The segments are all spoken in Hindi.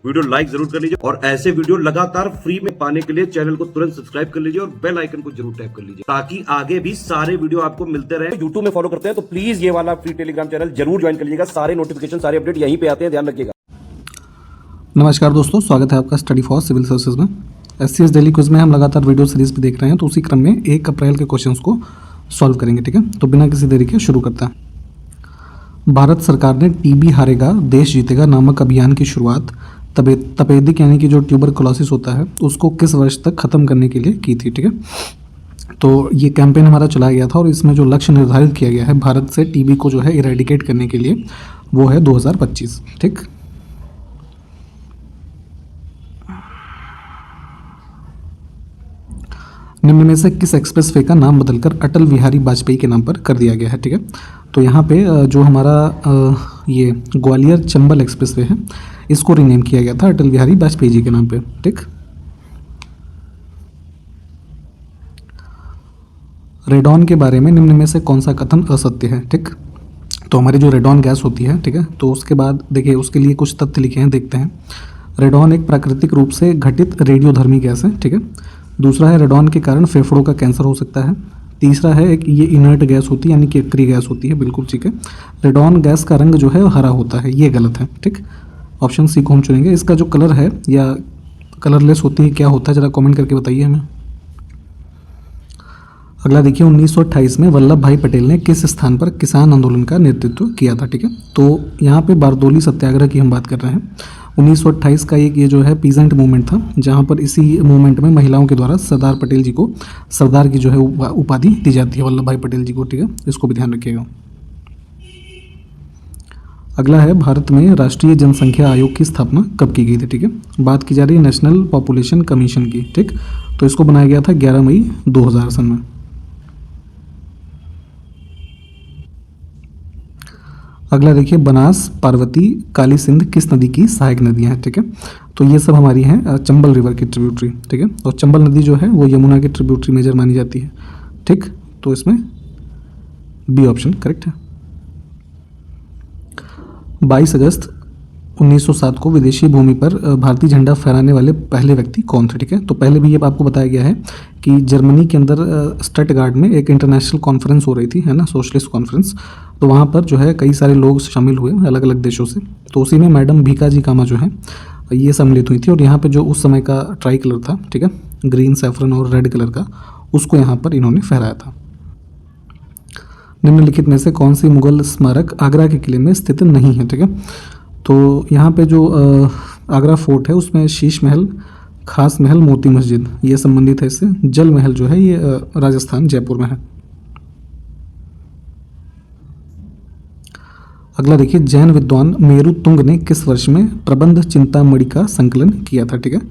वीडियो लाइक जरूर कर लीजिए और ऐसे वीडियो लगातार फ्री में पाने के लिए चैनल को तुरंत सब्सक्राइब कर लीजिए और बेल आइकन को जरूर टैप कर लीजिए ताकि आगे भी सारे वीडियो आपको मिलते रहे। यूट्यूब में फॉलो करते हैं तो प्लीज ये वाला फ्री टेलीग्राम चैनल जरूर ज्वाइन कर लीजिएगा। सारे नोटिफिकेशन सारे अपडेट यहीं पे आते हैं, ध्यान रखिएगा। नमस्कार दोस्तों, स्वागत है आपका स्टडी फॉर सिविल सर्विसेज में। एससीएस डेली क्विज में हम लगातार वीडियो सीरीज भी देख रहे हैं, तो उसी क्रम में 1 अप्रैल के क्वेश्चंस को सॉल्व करेंगे। ठीक है, तो बिना किसी देरी के शुरू करते हैं। भारत सरकार ने टीबी हारेगा देश जीतेगा नामक अभियान की शुरुआत तपेदिक यानी कि जो ट्यूबरकुलोसिस होता है उसको किस वर्ष तक खत्म करने के लिए की थी। ठीक है, तो ये कैंपेन हमारा चलाया गया था और इसमें जो लक्ष्य निर्धारित किया गया है भारत से टीबी को जो है इरेडिकेट करने के लिए वो है 2025। ठीक, निम्न में से किस एक्सप्रेसवे का नाम बदलकर अटल बिहारी वाजपेयी के नाम पर कर दिया गया है। ठीक है, तो यहाँ पे जो हमारा ये ग्वालियर चंबल एक्सप्रेसवे है इसको रीनेम किया गया था अटल बिहारी वाजपेयी जी के नाम पे। ठीक, रेडॉन के बारे में निम्न में से कौन सा कथन असत्य है। ठीक, तो हमारी जो रेडॉन गैस होती है, ठीक है, तो उसके बाद देखिए उसके लिए कुछ तथ्य लिखे हैं, देखते हैं। रेडॉन एक प्राकृतिक रूप से घटित रेडियोधर्मी गैस है। ठीक है, दूसरा है रेडॉन के कारण फेफड़ों का कैंसर हो सकता है। तीसरा है एक ये इनर्ट गैस होती है यानी कि अक्रिय गैस होती है, बिल्कुल ठीक है। रेडॉन गैस का रंग जो है हरा होता है, ये गलत है। ठीक, ऑप्शन सी को हम चुनेंगे। इसका जो कलर है या कलरलेस होती है क्या होता है, जरा कमेंट करके बताइए हमें। अगला देखिए, 1928 में वल्लभ भाई पटेल ने किस स्थान पर किसान आंदोलन का नेतृत्व किया था। ठीक है, तो यहाँ पे बारदोली सत्याग्रह की हम बात कर रहे हैं। 1928 का एक ये जो है पीजेंट मूवमेंट था जहाँ पर इसी मूवमेंट में महिलाओं के द्वारा सरदार पटेल जी को सरदार की जो है उपाधि दी जाती है वल्लभ भाई पटेल जी को। ठीक है, इसको भी ध्यान रखिएगा। अगला है, भारत में राष्ट्रीय जनसंख्या आयोग की स्थापना कब की गई थी। ठीक है, बात की जा रही है नेशनल पॉपुलेशन कमीशन की। ठीक, तो इसको बनाया गया था 11 मई 2000 सन में। अगला देखिए, बनास, पार्वती, काली सिंध किस नदी की सहायक नदियां हैं। ठीक है, तो ये सब हमारी हैं चंबल रिवर की ट्रिब्यूटरी। ठीक है, और चंबल नदी जो है वो यमुना की ट्रिब्यूटरी मेजर मानी जाती है। ठीक, तो इसमें बी ऑप्शन करेक्ट है। 22 अगस्त 1907 को विदेशी भूमि पर भारतीय झंडा फहराने वाले पहले व्यक्ति कौन थे। ठीक है, तो पहले भी ये आपको बताया गया है कि जर्मनी के अंदर स्टटगार्ड में एक इंटरनेशनल कॉन्फ्रेंस हो रही थी, है ना, सोशलिस्ट कॉन्फ्रेंस। तो वहाँ पर जो है कई सारे लोग शामिल हुए अलग अलग देशों से, तो उसी में मैडम भीकाजी कामा जो है ये सम्मिलित हुई थी। और यहाँ पर जो उस समय का ट्राई कलर था, ठीक है, ग्रीन, सैफरन और रेड कलर का, उसको यहाँ पर इन्होंने फहराया था। निम्नलिखित में से कौन सी मुगल स्मारक आगरा के किले में स्थित नहीं है। ठीक है, तो यहाँ पे जो आगरा फोर्ट है उसमें शीश महल, खास महल, मोती मस्जिद ये संबंधित है इससे। जल महल जो है ये राजस्थान जयपुर में है। अगला देखिए, जैन विद्वान मेरु तुंग ने किस वर्ष में प्रबंध चिंतामणि का संकलन किया था। ठीक है,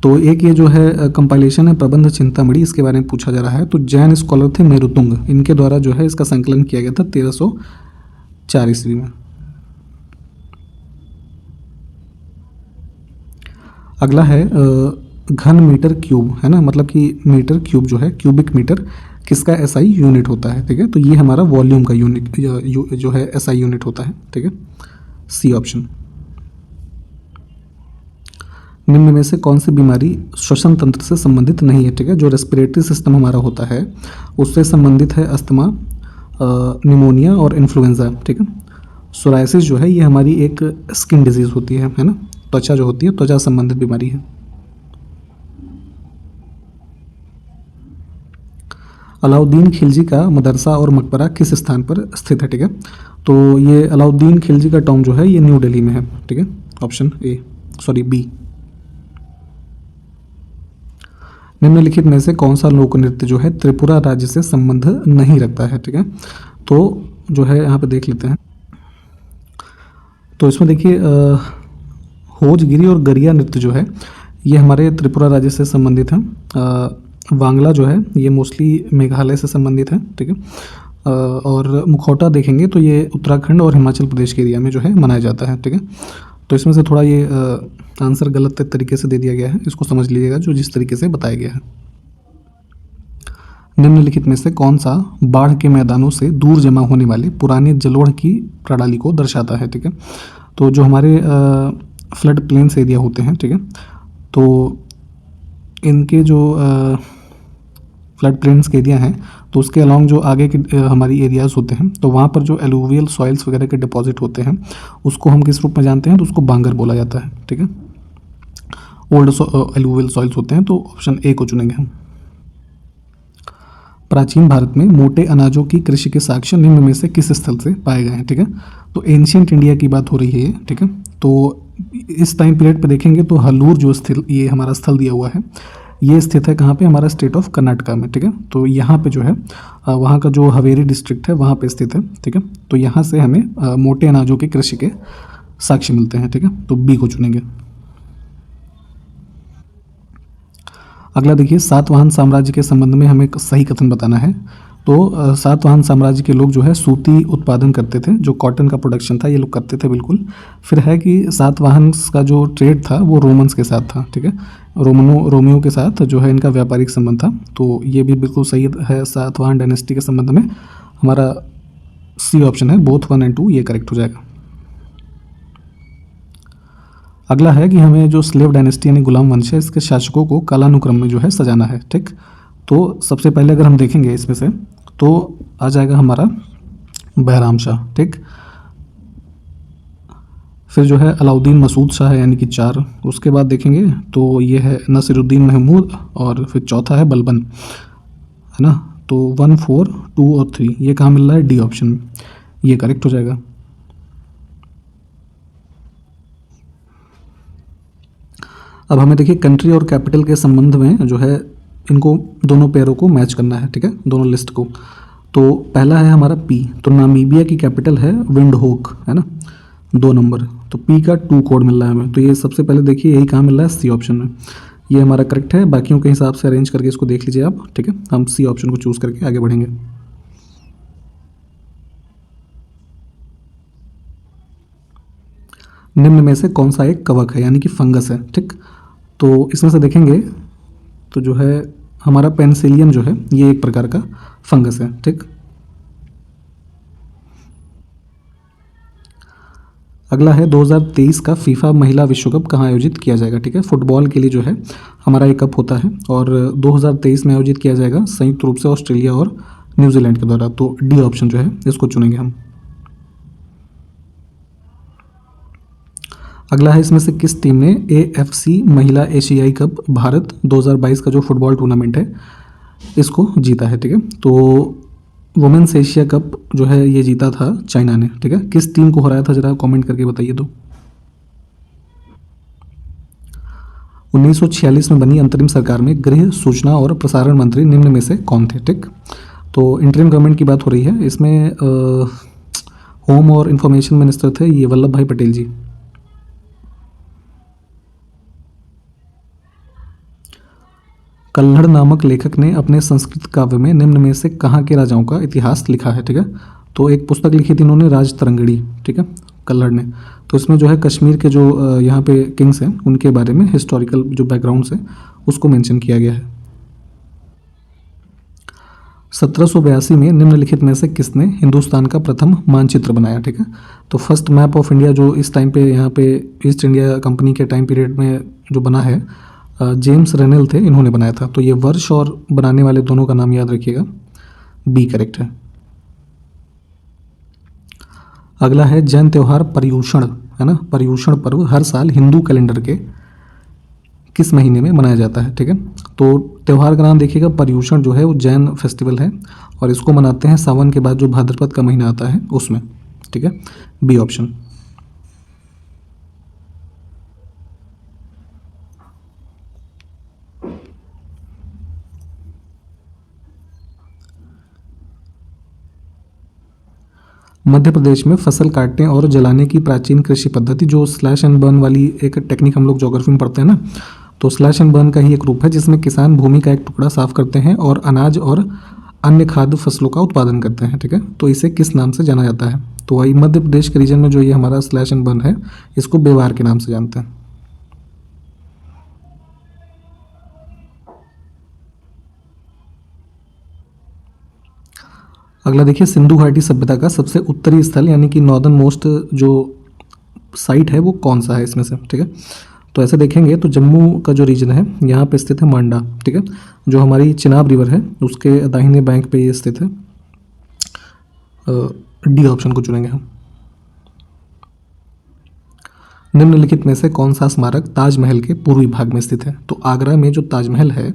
तो एक ये जो है कंपाइलेशन है प्रबंध चिंतामणि, इसके बारे में पूछा जा रहा है। तो जैन स्कॉलर थे मेरु तुंग, इनके द्वारा जो है इसका संकलन किया गया था 1304 ईस्वी में। अगला है घन मीटर क्यूब, है ना, मतलब कि मीटर क्यूब जो है क्यूबिक मीटर किसका एसआई यूनिट होता है। ठीक है, तो ये हमारा वॉल्यूम का यूनिट जो है एसआई यूनिट होता है। ठीक है, सी ऑप्शन। निम्न में से कौन सी बीमारी श्वसन तंत्र से संबंधित नहीं है। ठीक है, जो रेस्पिरेटरी सिस्टम हमारा होता है उससे संबंधित है अस्थमा, निमोनिया और इन्फ्लुएंजा। ठीक है, सोराइसिस जो है ये हमारी एक स्किन डिजीज होती है ना, त्वचा जो होती है त्वचा संबंधित बीमारी है। अलाउद्दीन खिलजी का मदरसा और मकबरा किस स्थान पर स्थित है। ठीक है, तो ये अलाउद्दीन खिलजी का टॉम जो है ये न्यू दिल्ली में है। ठीक है, ऑप्शन बी। निम्नलिखित में से कौन सा लोक नृत्य जो है त्रिपुरा राज्य से संबंध नहीं रखता है। ठीक है, तो जो है यहाँ पे देख लेते हैं। तो इसमें देखिए होजगिरी और गरिया नृत्य जो है ये हमारे त्रिपुरा राज्य से संबंधित है। वांगला जो है ये मोस्टली मेघालय से संबंधित है। ठीक है, और मुखौटा देखेंगे तो ये उत्तराखंड और हिमाचल प्रदेश के एरिया में जो है मनाया जाता है। ठीक है, तो इसमें से थोड़ा ये आंसर गलत तरीके से दे दिया गया है, इसको समझ लीजिएगा जो जिस तरीके से बताया गया है। निम्नलिखित में से कौन सा बाढ़ के मैदानों से दूर जमा होने वाले पुराने जलोढ़ की प्रणाली को दर्शाता है। ठीक है, तो जो हमारे फ्लड प्लेन्स एरिया होते हैं, ठीक है। तो इनके जो फ्लड प्लेन्स के एरिया हैं तो उसके अलॉन्ग जो आगे के हमारी एरियाज़ होते हैं तो वहाँ पर जो एलुवियल सॉइल्स वगैरह के डिपॉजिट होते हैं उसको हम किस रूप में जानते हैं, तो उसको बांगर बोला जाता है, ठीक है। ओल्ड एलुवियल सॉइल्स होते हैं, तो ऑप्शन ए को चुनेंगे हम। प्राचीन भारत में मोटे अनाजों की कृषि के साक्ष्य निम्न में से किस स्थल से पाए गए हैं, ठीक है। तो एंशियंट इंडिया की बात हो रही है ये, ठीक है। तो इस टाइम पीरियड पे देखेंगे तो हलूर जो स्थल ये हमारा स्थल दिया हुआ है ये स्थित है कहाँ पे, हमारा स्टेट ऑफ कर्नाटका में, ठीक है। तो यहाँ पे जो है वहाँ का जो हवेरी डिस्ट्रिक्ट है वहाँ पे स्थित है, ठीक है। तो यहाँ से हमें मोटे अनाजों की कृषि के साक्ष्य मिलते हैं, ठीक है। तो बी को चुनेंगे। अगला देखिए, सातवाहन साम्राज्य के संबंध में हमें एक सही कथन बताना है। तो सातवाहन साम्राज्य के लोग जो है सूती उत्पादन करते थे, जो कॉटन का प्रोडक्शन था ये लोग करते थे बिल्कुल। फिर है कि सातवाहन का जो ट्रेड था वो रोमन्स के साथ था, ठीक है। रोमियो के साथ जो है इनका व्यापारिक संबंध था। तो ये भी बिल्कुल सही है, सातवाहन डायनेस्टी के संबंध में हमारा सी ऑप्शन है, बोथ 1 और 2 ये करेक्ट हो जाएगा। अगला है कि हमें जो स्लेव डायनेस्टी यानी गुलाम वंश है इसके शासकों को कालानुक्रम में जो है सजाना है, ठीक। तो सबसे पहले अगर हम देखेंगे इसमें से तो आ जाएगा हमारा बहराम शाह, ठीक। फिर जो है अलाउद्दीन मसूद शाह है यानी कि 4। उसके बाद देखेंगे तो ये है नसीरुद्दीन महमूद और फिर चौथा है बलबन, है ना। तो 1, 4, 2 और 3 ये कहाँ मिल रहा है, डी ऑप्शन में, ये करेक्ट हो जाएगा। अब हमें देखिए कंट्री और कैपिटल के संबंध में जो है इनको दोनों पेयरों को मैच करना है, ठीक है, दोनों लिस्ट को। तो पहला है हमारा पी, तो नामीबिया की कैपिटल है विंडहोक, है ना, 2 नंबर। तो पी का 2 कोड मिल रहा है हमें। तो ये सबसे पहले देखिए यही कहाँ मिल रहा है, सी ऑप्शन में, ये हमारा करेक्ट है। बाकियों के हिसाब से अरेंज करके इसको देख लीजिए आप, ठीक है। हम सी ऑप्शन को चूज़ करके आगे बढ़ेंगे। निम्न में से कौन सा एक कवक है यानी कि फंगस है, ठीक। तो इसमें से देखेंगे तो जो है हमारा पेनिसिलियम जो है ये एक प्रकार का फंगस है, ठीक। अगला है 2023 का फीफा महिला विश्व कप कहाँ आयोजित किया जाएगा, ठीक है। फुटबॉल के लिए जो है हमारा ये कप होता है और 2023 में आयोजित किया जाएगा संयुक्त रूप से ऑस्ट्रेलिया और न्यूजीलैंड के द्वारा। तो डी ऑप्शन जो है इसको चुनेंगे हम। अगला है इसमें से किस टीम ने AFC महिला एशियाई कप भारत 2022 का जो फुटबॉल टूर्नामेंट है इसको जीता है, ठीक है। तो वुमेन्स एशिया कप जो है ये जीता था चाइना ने, ठीक है। किस टीम को हराया था जरा कमेंट करके बताइए। तो 1946 में बनी अंतरिम सरकार में गृह, सूचना और प्रसारण मंत्री निम्न में से कौन थे, ठीक। तो इंटरिम गवर्नमेंट की बात हो रही है, इसमें होम और इंफॉर्मेशन मिनिस्टर थे ये वल्लभ भाई पटेल जी। कल्हड़ नामक लेखक ने अपने संस्कृत काव्य में निम्न में से कहाँ के राजाओं का इतिहास लिखा है, ठीक है। तो एक पुस्तक लिखी थी इन्होंने राजतरंगिणी, ठीक है, कल्हड़ ने। तो इसमें जो है कश्मीर के जो यहाँ पे किंग्स हैं उनके बारे में हिस्टोरिकल जो बैकग्राउंड्स है उसको मेंशन किया गया है। 1782 में निम्नलिखित में से किसने हिंदुस्तान का प्रथम मानचित्र बनाया, ठीक है। तो फर्स्ट मैप ऑफ इंडिया जो इस टाइम पे यहाँ पे ईस्ट इंडिया कंपनी के टाइम पीरियड में जो बना है जेम्स रेनेल थे, इन्होंने बनाया था। तो ये वर्ष और बनाने वाले दोनों का नाम याद रखिएगा, बी करेक्ट है। अगला है जैन त्यौहार पर्युषण, है ना, पर्युषण पर्व हर साल हिंदू कैलेंडर के किस महीने में मनाया जाता है, ठीक है। तो त्यौहार का नाम देखिएगा, पर्युषण जो है वो जैन फेस्टिवल है और इसको मनाते हैं सावन के बाद जो भाद्रपद का महीना आता है उसमें, ठीक है, बी ऑप्शन। मध्य प्रदेश में फसल काटने और जलाने की प्राचीन कृषि पद्धति जो स्लैश एंड बर्न वाली एक टेक्निक हम लोग ज्योग्राफी में पढ़ते हैं ना, तो स्लैश एंड बर्न का ही एक रूप है जिसमें किसान भूमि का एक टुकड़ा साफ करते हैं और अनाज और अन्य खाद्य फसलों का उत्पादन करते हैं, ठीक है। तो इसे किस नाम से जाना जाता है, तो वही मध्य प्रदेश के रीजन में जो ये हमारा स्लैश एंड बर्न है इसको बेवार के नाम से जानते हैं। अगला देखिए, सिंधु घाटी सभ्यता का सबसे उत्तरी स्थल यानी कि नॉर्दर्न मोस्ट जो साइट है वो कौन सा है इसमें से, ठीक है। तो ऐसे देखेंगे तो जम्मू का जो रीजन है यहाँ पे स्थित है मांडा, ठीक है, जो हमारी चिनाब रिवर है उसके दाहिने बैंक पे ये स्थित है। डी ऑप्शन को चुनेंगे हम। निम्नलिखित में से कौन सा स्मारक ताजमहल के पूर्वी भाग में स्थित है? तो आगरा में जो ताजमहल है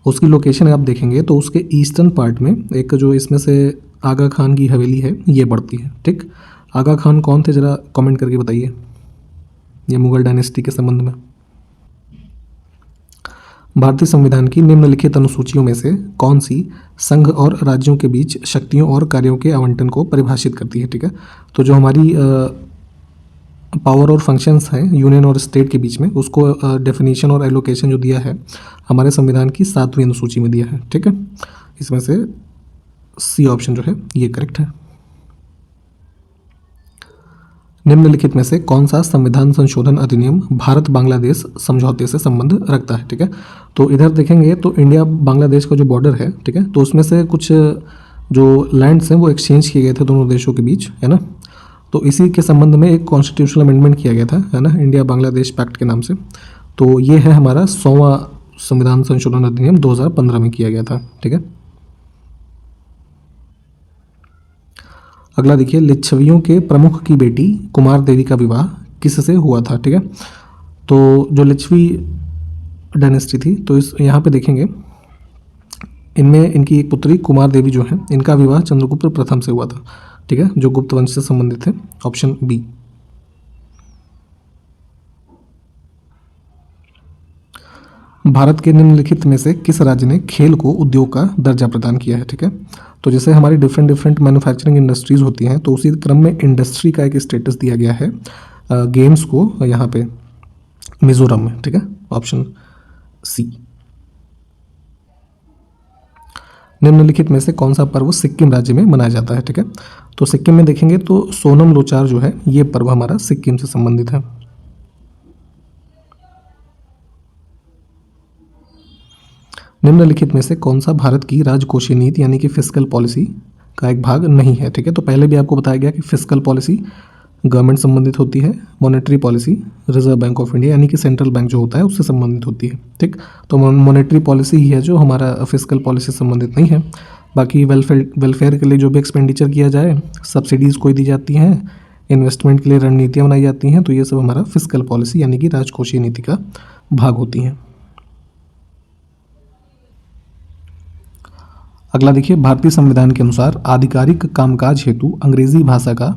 उसकी लोकेशन आप देखेंगे तो उसके ईस्टर्न पार्ट में एक जो इसमें से आगा खान की हवेली है ये पड़ती है, ठीक। आगा खान कौन थे जरा कमेंट करके बताइए ये मुगल डायनेस्टी के संबंध में। भारतीय संविधान की निम्नलिखित अनुसूचियों में से कौन सी संघ और राज्यों के बीच शक्तियों और कार्यों के आवंटन को परिभाषित करती है, ठीक है। तो जो हमारी पावर और फंक्शंस हैं यूनियन और स्टेट के बीच में उसको डेफिनेशन और एलोकेशन जो दिया है हमारे संविधान की 7वीं अनुसूची में दिया है, ठीक है। इसमें से सी ऑप्शन जो है ये करेक्ट है। निम्नलिखित में से कौन सा संविधान संशोधन अधिनियम भारत बांग्लादेश समझौते से संबंध रखता है, ठीक है। तो इधर देखेंगे तो इंडिया बांग्लादेश का जो बॉर्डर है, ठीक है, तो उसमें से कुछ जो लैंड्स हैं वो एक्सचेंज किए गए थे दोनों देशों के बीच, है ना। तो इसी के संबंध में एक कॉन्स्टिट्यूशनल अमेंडमेंट किया गया था, है ना, इंडिया बांग्लादेश पैक्ट के नाम से। तो ये है हमारा 100वां संविधान संशोधन अधिनियम 2015 में किया गया था, ठीक है। अगला देखिए, लिच्छवियों के प्रमुख की बेटी कुमार देवी का विवाह किससे हुआ था, ठीक है। तो जो लिच्छवी डायनेस्टी थी तो इस यहाँ पे देखेंगे इनमें इनकी एक पुत्री कुमार देवी जो है इनका विवाह चंद्रगुप्त प्रथम से हुआ था, ठीक है, जो गुप्त वंश से संबंधित है, ऑप्शन बी। भारत के निम्नलिखित में से किस राज्य ने खेल को उद्योग का दर्जा प्रदान किया है, ठीक है। तो जैसे हमारी डिफरेंट मैन्युफैक्चरिंग इंडस्ट्रीज होती हैं तो उसी क्रम में इंडस्ट्री का एक स्टेटस दिया गया है गेम्स को यहाँ पे मिजोरम में, ठीक है, ऑप्शन सी। निम्नलिखित में से कौन सा पर्व सिक्किम राज्य में मनाया जाता है, ठीक है। तो सिक्किम में देखेंगे तो सोनम लोचार जो है ये पर्व हमारा सिक्किम से संबंधित है। निम्नलिखित में से कौन सा भारत की राजकोषीय नीति यानी कि फिस्कल पॉलिसी का एक भाग नहीं है, ठीक है। तो पहले भी आपको बताया गया कि फिस्कल पॉलिसी गवर्नमेंट संबंधित होती है, monetary policy reserve bank of India यानी कि सेंट्रल बैंक जो होता है उससे संबंधित होती है, ठीक। तो मॉनेटरी पॉलिसी ही है जो हमारा फिस्कल पॉलिसी से संबंधित नहीं है। बाकी वेलफेयर के लिए जो भी एक्सपेंडिचर किया जाए, सब्सिडीज़ कोई दी जाती हैं, इन्वेस्टमेंट के लिए रणनीतियाँ बनाई जाती हैं, तो ये सब हमारा फिस्कल पॉलिसी यानी कि राजकोषीय नीति का भाग होती हैं। अगला देखिए, भारतीय संविधान के अनुसार आधिकारिक कामकाज हेतु अंग्रेजी भाषा का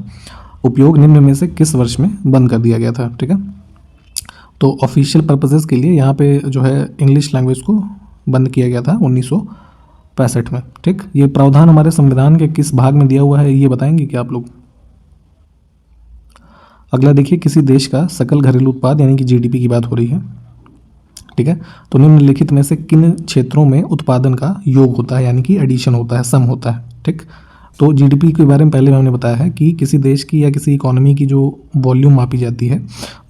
उपयोग निम्न में से किस वर्ष में बंद कर दिया गया था, ठीक है। तो ऑफिशियल पर्पसेस के लिए यहाँ पे जो है इंग्लिश लैंग्वेज को बंद किया गया था 1965 में, ठीक। ये प्रावधान हमारे संविधान के किस भाग में दिया हुआ है ये बताएंगे क्या आप लोग? अगला देखिए, किसी देश का सकल घरेलू उत्पाद यानी कि जीडीपी की बात हो रही है, ठीक है। तो निम्नलिखित में से किन क्षेत्रों में उत्पादन का योग होता है यानी कि एडिशन होता है, सम होता है, ठीक। तो जीडीपी के बारे में पहले मैंने बताया है कि किसी देश की या किसी इकोनॉमी की जो वॉल्यूम मापी जाती है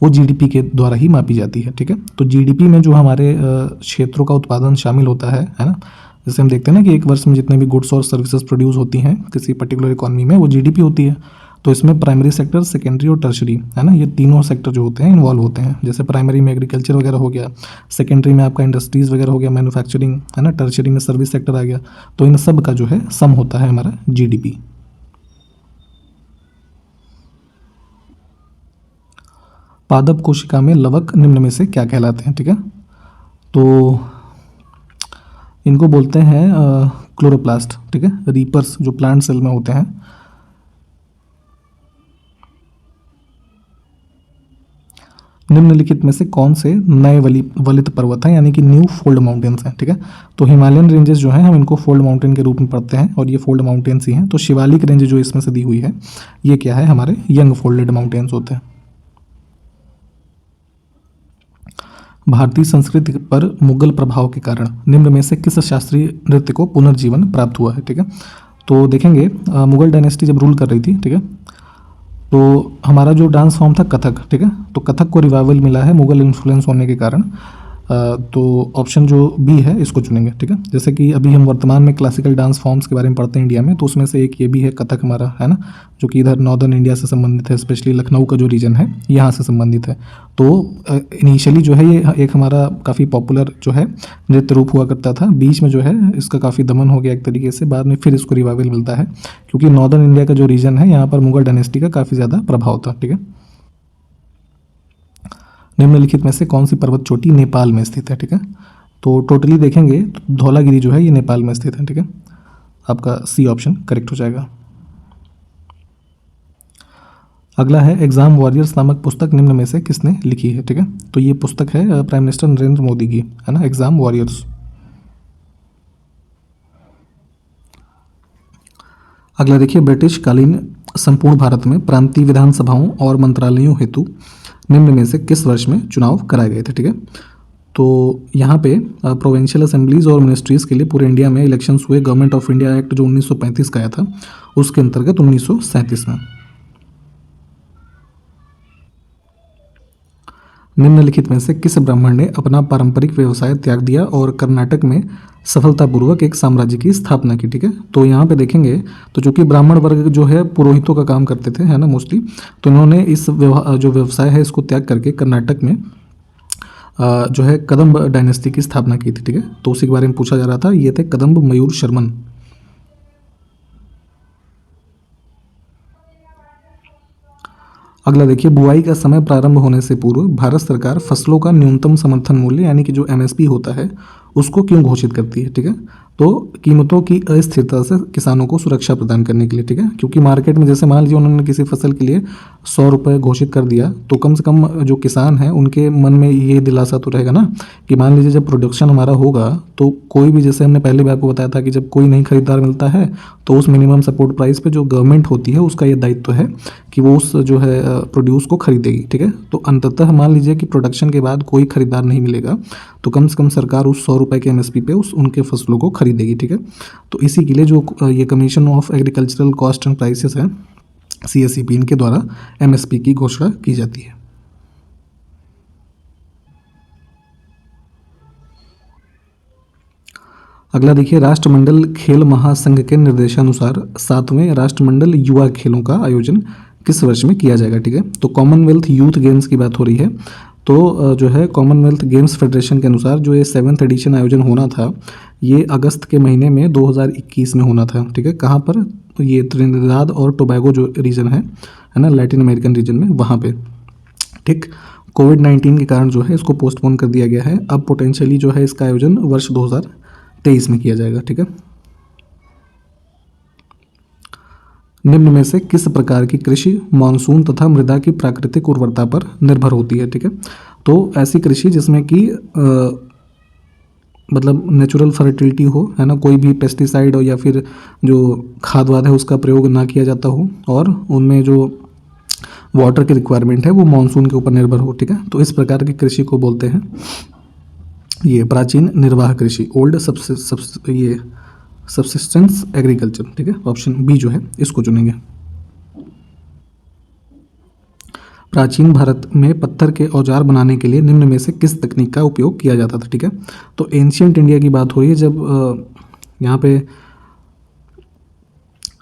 वो जीडीपी के द्वारा ही मापी जाती है, ठीक है। तो जीडीपी में जो हमारे क्षेत्रों का उत्पादन शामिल होता है ना, जैसे हम देखते हैं ना कि एक वर्ष में जितने भी गुड्स और सर्विसेज प्रोड्यूस होती हैं किसी पर्टिकुलर इकोनॉमी में वो जीडीपी होती है। तो इसमें प्राइमरी सेक्टर, सेकेंडरी और टर्शरी, है ना, ये तीनों सेक्टर जो होते हैं इन्वॉल्व होते हैं। जैसे प्राइमरी में एग्रीकल्चर वगैरह हो गया, सेकेंडरी में आपका इंडस्ट्रीज़ वगैरह हो गया, मैन्युफैक्चरिंग, है ना, टर्शरी में सर्विस सेक्टर आ गया। तो इन सब का जो है सम होता है हमारा जीडीपी। पादप कोशिका में लवक निम्न में से क्या कहलाते हैं, ठीक है। तो इनको बोलते हैं क्लोरोप्लास्ट, ठीक है, रीपर्स जो प्लांट सेल में होते हैं। निम्नलिखित में से कौन से नए वलित पर्वत हैं यानी कि न्यू फोल्ड माउंटेन्स हैं, ठीक है। तो हिमालयन रेंजेस जो हैं हम इनको फोल्ड माउंटेन के रूप में पढ़ते हैं और ये फोल्ड माउंटेन्स ही हैं। तो शिवालिक रेंज जो इसमें से दी हुई है ये क्या है, हमारे यंग फोल्डेड माउंटेन्स होते हैं। भारतीय संस्कृति पर मुगल प्रभाव के कारण निम्न में से किस शास्त्रीय नृत्य को पुनर्जीवन प्राप्त हुआ है, ठीक है। तो देखेंगे मुगल डायनेस्टी जब रूल कर रही थी, ठीक है, तो हमारा जो डांस फॉर्म था कथक, ठीक है, तो कथक को रिवाइवल मिला है मुगल इन्फ्लुएंस होने के कारण। तो ऑप्शन जो बी है इसको चुनेंगे, ठीक है। जैसे कि अभी हम वर्तमान में क्लासिकल डांस फॉर्म्स के बारे में पढ़ते हैं इंडिया में, तो उसमें से एक ये भी है कथक हमारा, है ना, जो कि इधर नॉर्दर्न इंडिया से संबंधित है, स्पेशली लखनऊ का जो रीजन है यहाँ से संबंधित है। तो इनिशियली जो है ये एक हमारा काफ़ी पॉपुलर जो है नृत्य रूप हुआ करता था, बीच में जो है इसका काफ़ी दमन हो गया एक तरीके से, बाद में फिर इसको रिवाइवल मिलता है, क्योंकि नॉर्दर्न इंडिया का जो रीजन है यहाँ पर मुगल डायनेस्टी का काफ़ी ज़्यादा प्रभाव था, ठीक है। निम्नलिखित में से कौन सी पर्वत चोटी नेपाल में स्थित है, ठीक है। तो टोटली देखेंगे तो धौलागिरी जो है ये नेपाल में स्थित है, ठीक है। आपका सी ऑप्शन करेक्ट हो जाएगा। अगला है एग्जाम वॉरियर्स नामक पुस्तक निम्न में से किसने लिखी है, ठीक है। तो ये पुस्तक है प्राइम मिनिस्टर नरेंद्र मोदी की, है ना, एग्जाम वॉरियर्स। अगला देखिए, ब्रिटिश कालीन संपूर्ण भारत में प्रांतीय विधानसभाओं और मंत्रालयों हेतु निम्न में से किस वर्ष में चुनाव कराए गए थे, ठीक है। तो यहाँ पे प्रोविंशियल असेंबलीज और मिनिस्ट्रीज़ के लिए पूरे इंडिया में इलेक्शंस हुए गवर्नमेंट ऑफ इंडिया एक्ट जो 1935 का आया था उसके अंतर्गत 1937 में। निम्नलिखित में से किस ब्राह्मण ने अपना पारंपरिक व्यवसाय त्याग दिया और कर्नाटक में सफलतापूर्वक एक साम्राज्य की स्थापना की, ठीक है। तो यहाँ पे देखेंगे तो चूंकि ब्राह्मण वर्ग जो है पुरोहितों का काम करते थे, है ना, मोस्टली, तो इन्होंने इस जो व्यवसाय है इसको त्याग करके कर्नाटक में जो है कदम्ब डायनेस्टी की स्थापना की थी, ठीक है। तो उसी के बारे में पूछा जा रहा था, ये थे कदम्ब मयूर शर्मन। अगला देखिए, बुआई का समय प्रारंभ होने से पूर्व भारत सरकार फसलों का न्यूनतम समर्थन मूल्य यानी कि जो एमएसपी होता है उसको क्यों घोषित करती है, ठीक है। तो कीमतों की अस्थिरता से किसानों को सुरक्षा प्रदान करने के लिए, ठीक है, क्योंकि मार्केट में जैसे मान लीजिए उन्होंने किसी फसल के लिए 100 रुपये घोषित कर दिया, तो कम से कम जो किसान हैं उनके मन में ये दिलासा तो रहेगा ना कि मान लीजिए जब प्रोडक्शन हमारा होगा तो कोई भी, जैसे हमने पहले भी आपको बताया था कि जब कोई नई खरीदार मिलता है तो उस मिनिमम सपोर्ट प्राइस पे जो गवर्नमेंट होती है उसका ये दायित्व है कि वो उस जो है प्रोड्यूस को खरीदेगी, ठीक है। तो अंततः मान लीजिए कि प्रोडक्शन के बाद कोई खरीदार नहीं मिलेगा तो कम से कम सरकार उस 100 रुपये के एमएसपी पे उनके फसलों को खरीदेगी, ठीक है। तो इसी के लिए जो ये commission of agricultural cost and prices है, CSEP, इनके द्वारा एमएसपी की घोषणा की जाती है। अगला देखिए, राष्ट्रमंडल खेल महासंघ के निर्देशानुसार 7वें राष्ट्रमंडल युवा खेलों का आयोजन किस वर्ष में किया जाएगा, ठीक है। तो कॉमनवेल्थ यूथ गेम्स की बात हो रही है, तो जो है कॉमनवेल्थ गेम्स फेडरेशन के अनुसार जो ये 7th एडिशन आयोजन होना था ये अगस्त के महीने में 2021 में होना था, ठीक है। कहाँ पर, तो ये त्रिनिदाद और टोबैगो जो रीजन है ना, लैटिन अमेरिकन रीजन में, वहाँ पे, ठीक। कोविड-19 के कारण जो है इसको पोस्टपोन कर दिया गया है। अब पोटेंशियली जो है इसका आयोजन वर्ष 2023 में किया जाएगा, ठीक है। निम्न में से किस प्रकार की कृषि मानसून तथा मृदा की प्राकृतिक उर्वरता पर निर्भर होती है, ठीक है। तो ऐसी कृषि जिसमें कि मतलब नेचुरल फर्टिलिटी हो, है ना, कोई भी पेस्टिसाइड हो या फिर जो खाद वाद है उसका प्रयोग ना किया जाता हो, और उनमें जो वाटर की रिक्वायरमेंट है वो मानसून के ऊपर निर्भर हो, ठीक है। तो इस प्रकार की कृषि को बोलते हैं ये प्राचीन निर्वाह कृषि, ओल्ड सब्सिस्टेंस एग्रीकल्चर, ठीक है। ऑप्शन बी जो है इसको चुनेंगे। प्राचीन भारत में पत्थर के औजार बनाने के लिए निम्न में से किस तकनीक का उपयोग किया जाता था, ठीक है। तो एंशियंट इंडिया की बात हो रही है, जब यहाँ पे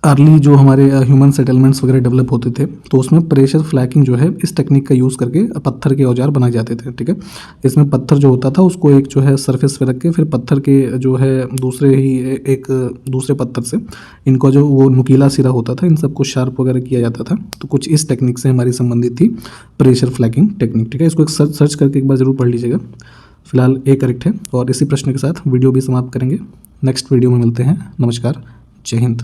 अर्ली जो हमारे ह्यूमन सेटलमेंट्स वगैरह डेवलप होते थे तो उसमें प्रेशर फ्लैकिंग जो है इस टेक्निक का यूज़ करके पत्थर के औजार बनाए जाते थे, ठीक है। इसमें पत्थर जो होता था उसको एक जो है सरफेस पे रख के फिर पत्थर के जो है दूसरे पत्थर से इनको जो वो नुकीला सिरा होता था इन सबको शार्प वगैरह किया जाता था। तो कुछ इस टेक्निक से हमारी संबंधित थी प्रेशर फ्लैकिंग टेक्निक, ठीक है। इसको एक सर्च करके एक बार ज़रूर पढ़ लीजिएगा। फिलहाल ए करेक्ट है, और इसी प्रश्न के साथ वीडियो भी समाप्त करेंगे। नेक्स्ट वीडियो में मिलते हैं। नमस्कार, जय हिंद।